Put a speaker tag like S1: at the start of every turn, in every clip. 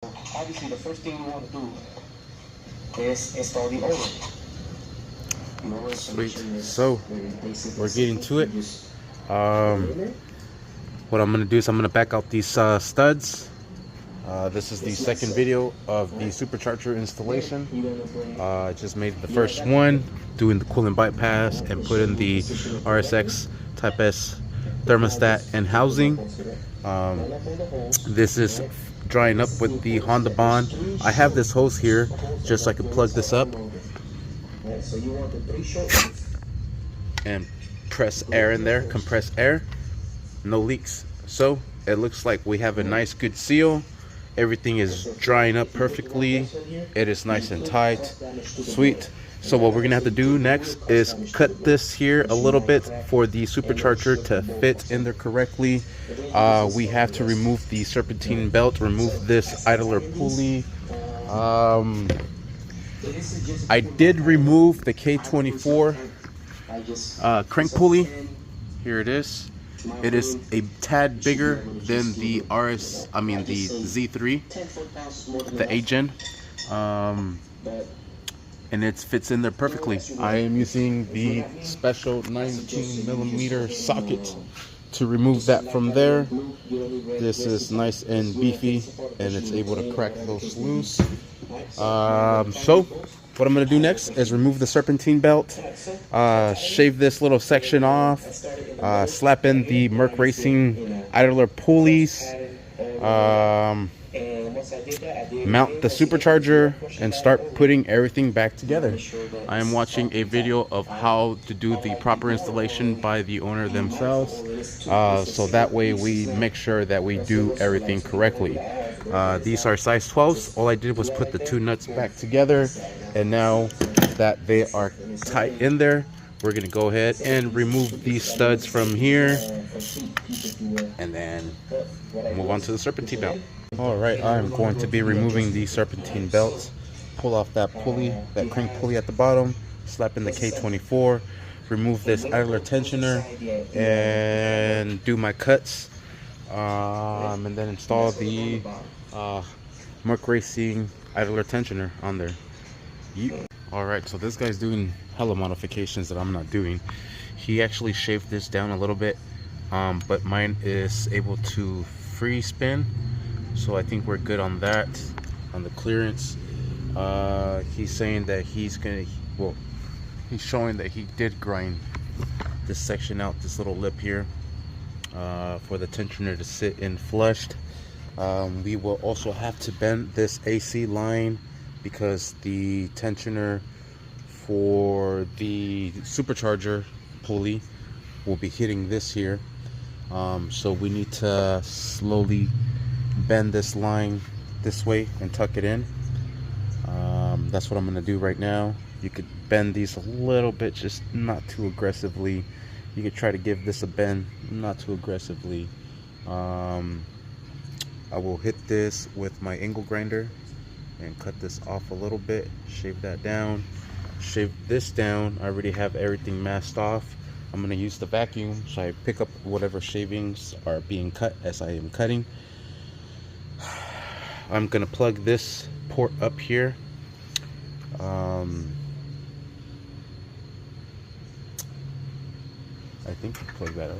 S1: Obviously, the first thing you want to do is install the oil.
S2: Sweet. So we're getting to it. What I'm gonna do is I'm gonna back out these studs. This is the second video of the supercharger installation. I just made the first one, doing the coolant bypass and put in the RSX Type S thermostat and housing. This is drying up with the Honda Bond. I have this hose here just so I can plug this up and press air in there, compress air, no leaks. So it looks like we have a nice good seal. Everything is drying up perfectly. It is nice and tight. Sweet. So what we're gonna have to do next is cut this here a little bit for the supercharger to fit in there correctly. We have to remove the serpentine belt, remove this idler pulley. I did remove the K24 crank pulley. Here it is. It is a tad bigger than the the Z3, the A-Gen, and it fits in there perfectly. I am using the special 19mm socket to remove that from there. This is nice and beefy, and it's able to crack those loose. So what I'm going to do next is remove the serpentine belt, shave this little section off, slap in the Mercracing idler pulleys, mount the supercharger, and start putting everything back together. I am watching a video of how to do the proper installation by the owner themselves, so that way we make sure that we do everything correctly. These are size 12s. All I did was put the two nuts back together, and now that they are tight in there, we're gonna go ahead and remove these studs from here and then move on to the serpentine belt. Alright, I'm going to be removing the serpentine belt. Pull off that pulley, that crank pulley at the bottom, slap in the K24, remove this idler tensioner, and do my cuts, and then install the Mercracing idler tensioner on there. Alright, so this guy's doing hella modifications that I'm not doing. He actually shaved this down a little bit, but mine is able to free spin, so I think we're good on that, on the clearance. He's saying that he's showing that he did grind this section out, this little lip here, for the tensioner to sit in flushed. We will also have to bend this AC line because the tensioner for the supercharger pulley will be hitting this here. So we need to slowly bend this line this way and tuck it in. That's what I'm gonna do right now. You could bend these a little bit, just not too aggressively. You could try to give this a bend, not too aggressively. I will hit this with my angle grinder and cut this off a little bit, shave that down, shave this down. I already have everything masked off. I'm going to use the vacuum so I pick up whatever shavings are being cut as I am cutting. I'm going to plug this port up here. I think I plug that up.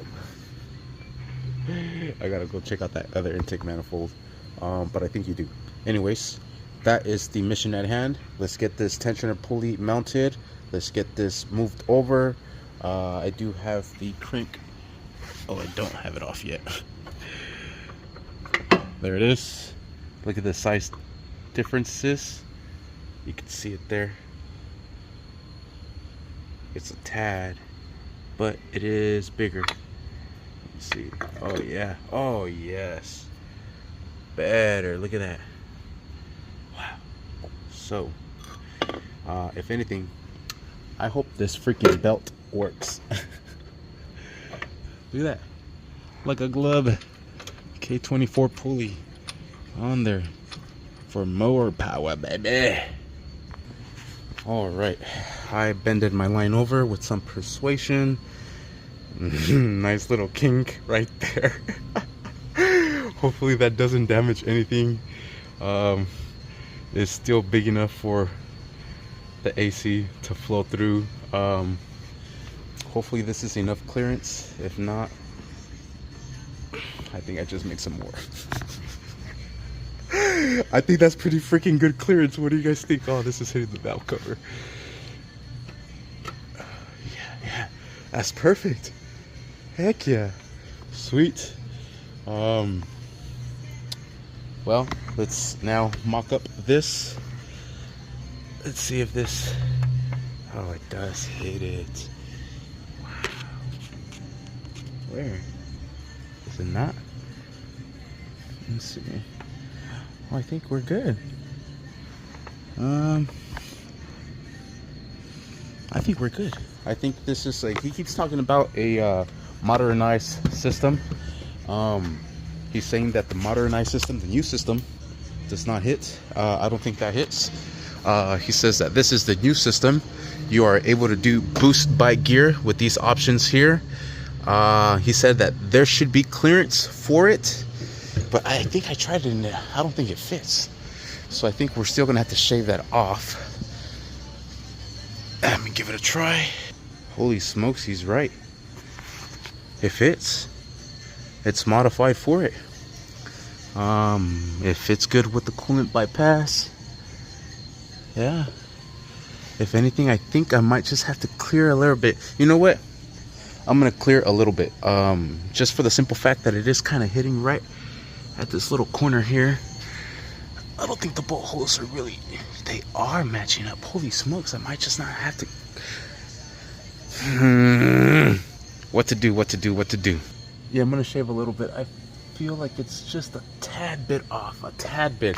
S2: I gotta go check out that other intake manifold, but I think you do. Anyways, that is the mission at hand. Let's get this tensioner pulley mounted. Let's get this moved over. I do have the crank. Oh, I don't have it off yet. There it is. Look at the size differences. You can see it there. It's a tad, but it is bigger. See, oh yeah, oh yes, better. Look at that. Wow. So if anything, I hope this freaking belt works. Look at that, like a glove. K24 pulley on there for more power, baby. All right, I bended my line over with some persuasion. Nice little kink right there. Hopefully that doesn't damage anything. is still big enough for the AC to flow through. Hopefully this is enough clearance. If not, I think I just make some more. I think that's pretty freaking good clearance. What do you guys think? Oh, this is hitting the valve cover. Yeah, that's perfect. Heck yeah, sweet. Well, let's now mock up this. Let's see if this, oh, it does hit it. Wow. Where? Is it not? Let's see. Oh, I think we're good. I think we're good. I think this is like, he keeps talking about a modernized system. He's saying that the modernized system, the new system, does not hit. I don't think that hits. He says that this is the new system. You are able to do boost by gear with these options here. He said that there should be clearance for it, but I think I tried it and I don't think it fits. So I think we're still gonna have to shave that off. Let me give it a try. Holy smokes, he's right. It fits. It's modified for it. It fits good with the coolant bypass. Yeah. If anything, I think I might just have to clear a little bit. You know what? I'm gonna clear a little bit. Just for the simple fact that it is kind of hitting right at this little corner here. I don't think the bolt holes are really, they are matching up. Holy smokes, I might just not have to. What to do? Yeah, I'm gonna shave a little bit. I feel like it's just a tad bit off, a tad bit.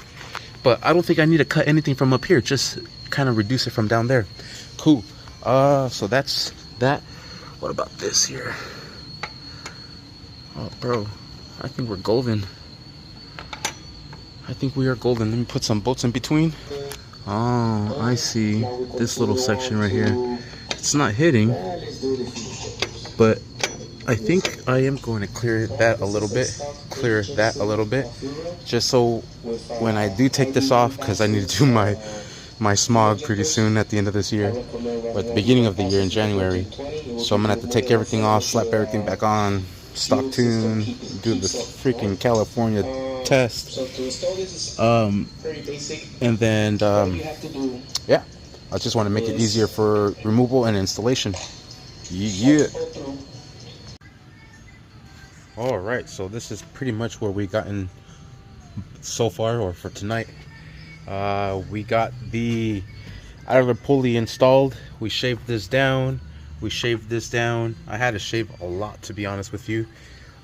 S2: But I don't think I need to cut anything from up here. Just kind of reduce it from down there. Cool. So that's that. What about this here? Oh, bro, I think we're golden. I think we are golden. Let me put some bolts in between. Oh, I see. This little section right here. It's not hitting, but I think I am going to clear that a little bit. Clear that a little bit. Just so when I do take this off, because I need to do my smog pretty soon at the end of this year, or at the beginning of the year in January. So I'm gonna have to take everything off, slap everything back on, stock tune, do the freaking California test, and then yeah, I just want to make it easier for removal and installation. Yeah. All right, so this is pretty much where we gotten so far, or for tonight. We got the idler pulley installed. We shaved this down. I had to shave a lot, to be honest with you.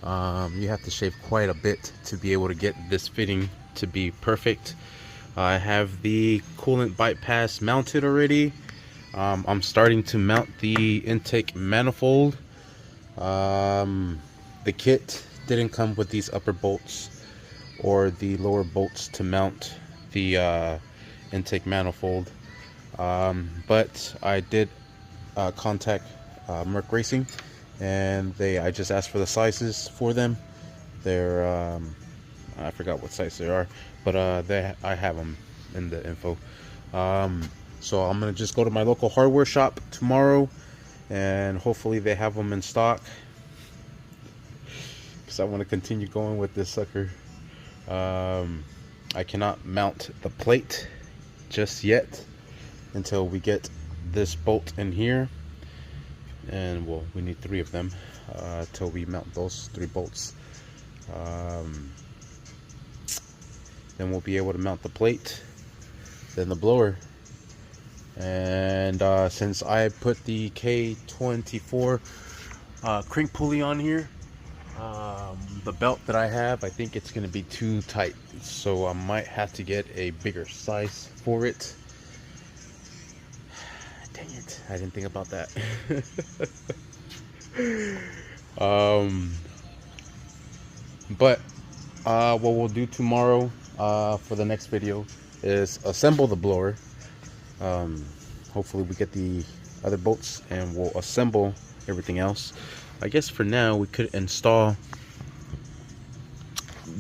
S2: You have to shave quite a bit to be able to get this fitting to be perfect. I have the coolant bypass mounted already. I'm starting to mount the intake manifold. The kit didn't come with these upper bolts or the lower bolts to mount the intake manifold, but I did contact Mercracing, and I just asked for the sizes for them. They're I forgot what size they are, but I have them in the info. So I'm gonna just go to my local hardware shop tomorrow, and hopefully they have them in stock, because I want to continue going with this sucker. I cannot mount the plate just yet until we get this bolt in here, and well, we need 3 of them till we mount those 3 bolts. Then we'll be able to mount the plate, then the blower. And since I put the K24 crank pulley on here, the belt that I have, I think it's going to be too tight, so I might have to get a bigger size for it. Dang it, I didn't think about that. But what we'll do tomorrow for the next video is assemble the blower. Hopefully we get the other bolts and we'll assemble everything else. I guess for now we could install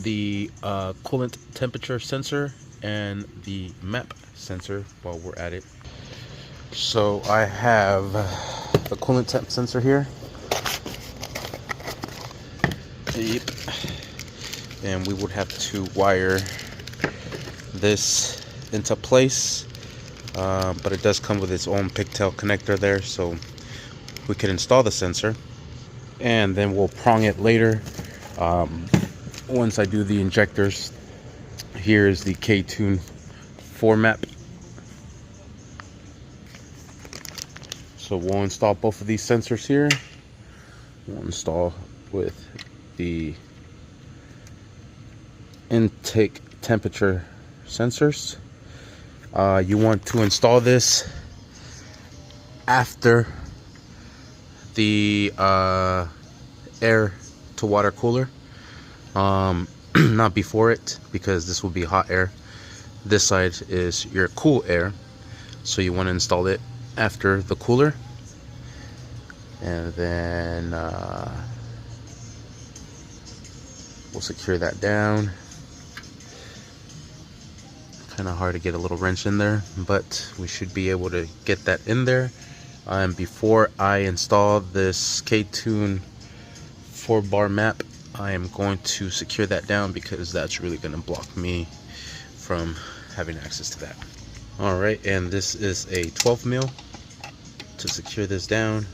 S2: the coolant temperature sensor and the map sensor while we're at it. So I have the coolant temp sensor here. Yep. And we would have to wire this into place, but it does come with its own pigtail connector there, so we could install the sensor and then we'll prong it later. Once I do the injectors, here's the k20 4 map. So we'll install both of these sensors here. We'll install with the intake temperature sensors. You want to install this after the air to water cooler, not before it, because this will be hot air. This side is your cool air, so you want to install it after the cooler. And then we'll secure that down. Kind of hard to get a little wrench in there, but we should be able to get that in there. And before I install this k20 4-bar map, I am going to secure that down because that's really going to block me from having access to that. Alright, and this is a 12 mil to secure this down.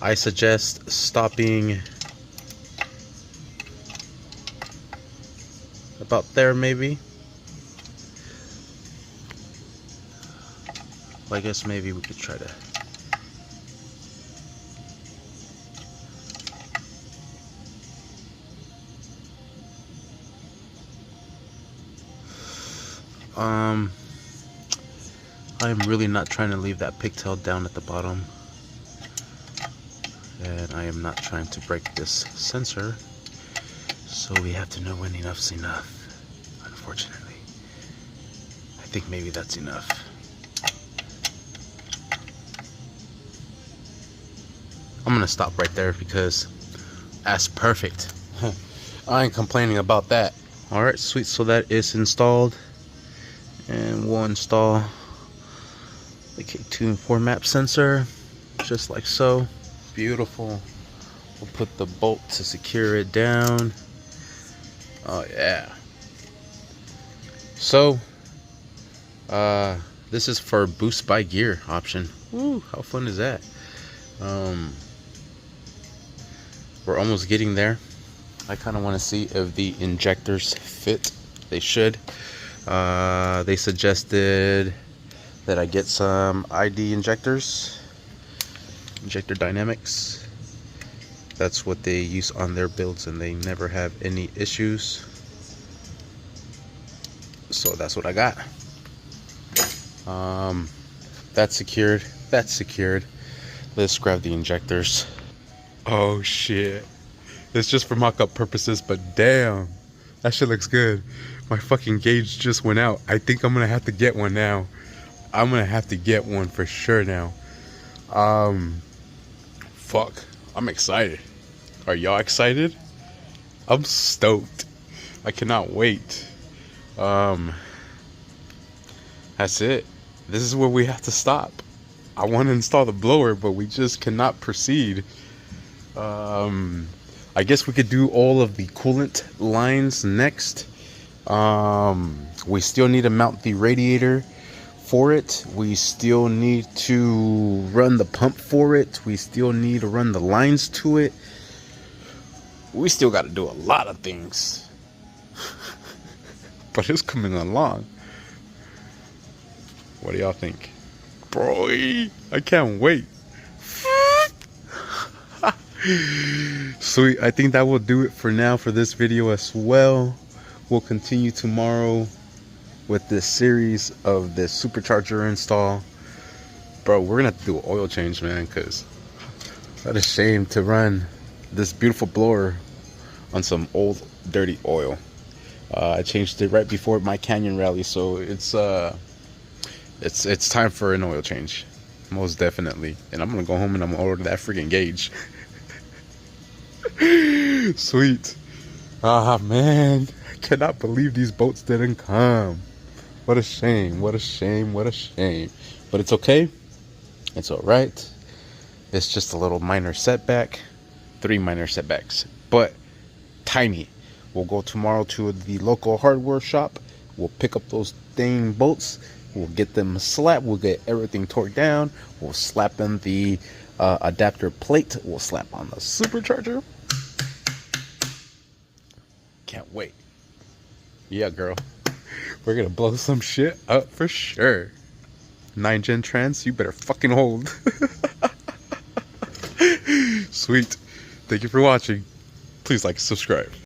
S2: I suggest stopping about there, maybe. I guess maybe we could try to I'm really not trying to leave that pigtail down at the bottom, and I am not trying to break this sensor, so we have to know when enough's enough. Unfortunately, I think maybe that's enough. I'm gonna stop right there because that's perfect. I ain't complaining about that. Alright, sweet, so that is installed, and we'll install the k20 4 map sensor just like so. Beautiful. We'll put the bolt to secure it down. Oh yeah. So this is for boost by gear option. Woo, how fun is that? We're almost getting there. I kind of want to see if the injectors fit. They should. They suggested that I get some ID injectors, injector dynamics. That's what they use on their builds, and they never have any issues. So that's what I got. That's secured. That's secured. Let's grab the injectors. Oh shit. It's just for mock-up purposes, but damn, that shit looks good. My fucking gauge just went out. I think I'm gonna have to get one now. I'm gonna have to get one for sure now. Fuck, I'm excited. Are y'all excited? I'm stoked. I cannot wait. That's it. This is where we have to stop. I want to install the blower, but we just cannot proceed. I guess we could do all of the coolant lines next. We still need to mount the radiator for it. We still need to run the pump for it. We still need to run the lines to it. We still got to do a lot of things. But it's coming along. What do y'all think? Bro, I can't wait. Sweet, I think that will do it for now for this video as well. We'll continue tomorrow with this series of this supercharger install. Bro, we're gonna have to do an oil change, man, because what a shame to run this beautiful blower on some old dirty oil. I changed it right before my Canyon rally, so it's time for an oil change, most definitely. And I'm gonna go home and I'm gonna order that freaking gauge. Sweet. Ah, man. I cannot believe these boats didn't come. What a shame. What a shame. What a shame. But it's okay. It's alright. It's just a little minor setback. 3 minor setbacks. But tiny. We'll go tomorrow to the local hardware shop. We'll pick up those dang bolts. We'll get them slapped. We'll get everything torqued down. We'll slap in the adapter plate. We'll slap on the supercharger. Can't wait. Yeah, girl. We're gonna blow some shit up for sure. 9 gen trans, you better fucking hold. Sweet. Thank you for watching. Please like and subscribe.